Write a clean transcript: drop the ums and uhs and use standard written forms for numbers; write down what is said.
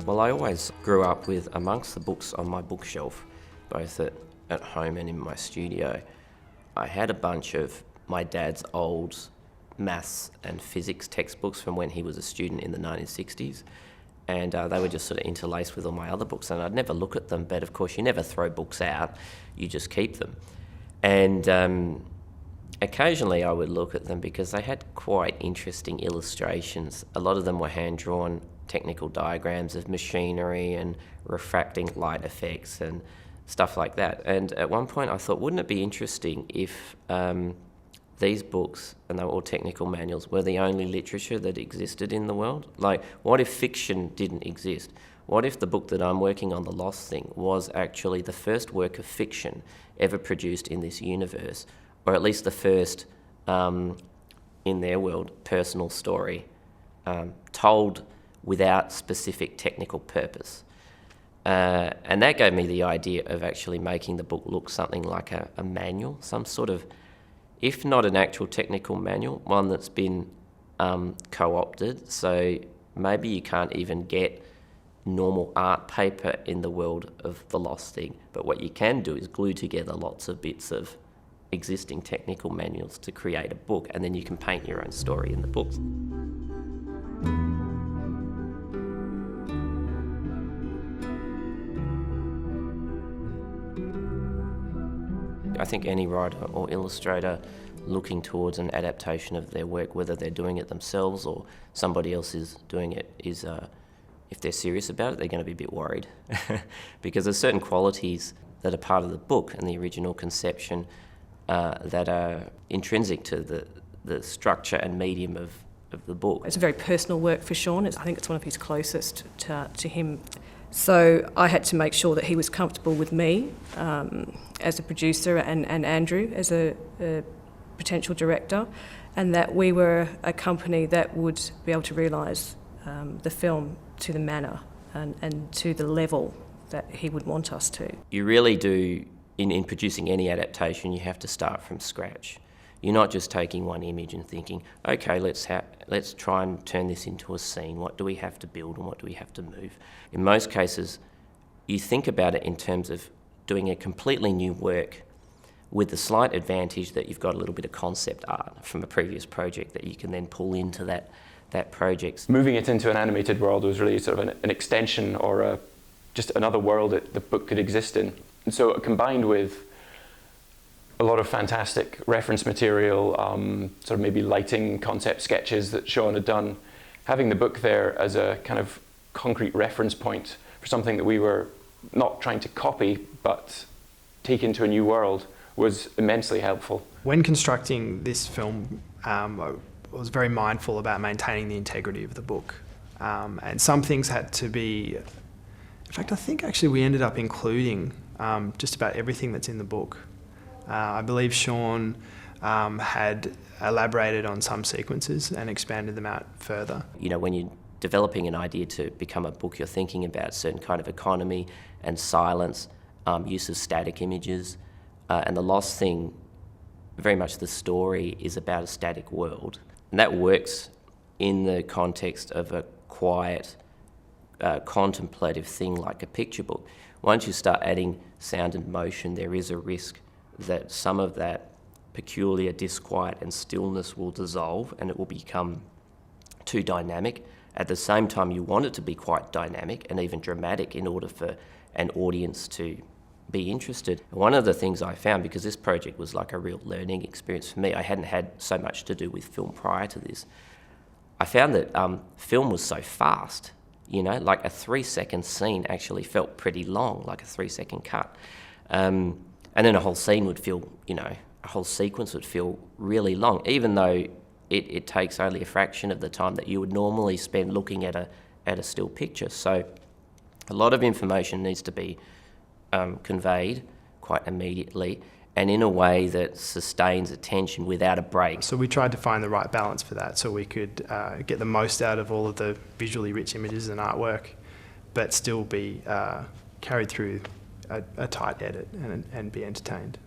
Well, I always grew up with, amongst the books on my bookshelf, both at home and in my studio, I had a bunch of my dad's old maths and physics textbooks from when he was a student in the 1960s. And they were just sort of interlaced with all my other books, and I'd never look at them, but of course you never throw books out, you just keep them. And occasionally I would look at them because they had quite interesting illustrations. A lot of them were hand-drawn technical diagrams of machinery and refracting light effects and stuff like that. And at one point I thought, wouldn't it be interesting if these books, and they were all technical manuals, were the only literature that existed in the world? Like, what if fiction didn't exist? What if the book that I'm working on, The Lost Thing, was actually the first work of fiction ever produced in this universe, or at least the first, in their world, personal story, told without specific technical purpose? And that gave me the idea of actually making the book look something like a manual, some sort of, if not an actual technical manual, one that's been co-opted. So maybe you can't even get normal art paper in the world of The Lost Thing, but what you can do is glue together lots of bits of existing technical manuals to create a book, and then you can paint your own story in the books. I think any writer or illustrator looking towards an adaptation of their work, whether they're doing it themselves or somebody else is doing it, is if they're serious about it, they're going to be a bit worried because there's certain qualities that are part of the book and the original conception that are intrinsic to the structure and medium of the book. It's a very personal work for Sean. I think it's one of his closest to him. So I had to make sure that he was comfortable with me as a producer and Andrew as a potential director, and that we were a company that would be able to realise the film to the manner and to the level that he would want us to. You really do, in producing any adaptation, you have to start from scratch. You're not just taking one image and thinking, okay, let's try and turn this into a scene. What do we have to build and what do we have to move? In most cases, you think about it in terms of doing a completely new work with the slight advantage that you've got a little bit of concept art from a previous project that you can then pull into that project. Moving it into an animated world was really sort of an extension or just another world that the book could exist in. And so combined with a lot of fantastic reference material, sort of maybe lighting concept sketches that Sean had done, having the book there as a kind of concrete reference point for something that we were not trying to copy but take into a new world was immensely helpful. When constructing this film, I was very mindful about maintaining the integrity of the book. And some things had to be, in fact, I think actually we ended up including just about everything that's in the book. I believe Sean had elaborated on some sequences and expanded them out further. You know, when you're developing an idea to become a book, you're thinking about certain kind of economy and silence, use of static images, and The Lost Thing, very much the story is about a static world. And that works in the context of a quiet, contemplative thing like a picture book. Once you start adding sound and motion, there is a risk that some of that peculiar disquiet and stillness will dissolve and it will become too dynamic. At the same time, you want it to be quite dynamic and even dramatic in order for an audience to be interested. One of the things I found, because this project was like a real learning experience for me, I hadn't had so much to do with film prior to this, I found that film was so fast, you know, like a 3-second scene actually felt pretty long, like a 3-second cut. And then a whole scene would feel, you know, a whole sequence would feel really long, even though it takes only a fraction of the time that you would normally spend looking at a still picture. So a lot of information needs to be conveyed quite immediately and in a way that sustains attention without a break. So we tried to find the right balance for that so we could get the most out of all of the visually rich images and artwork, but still be carried through a tight edit and be entertained.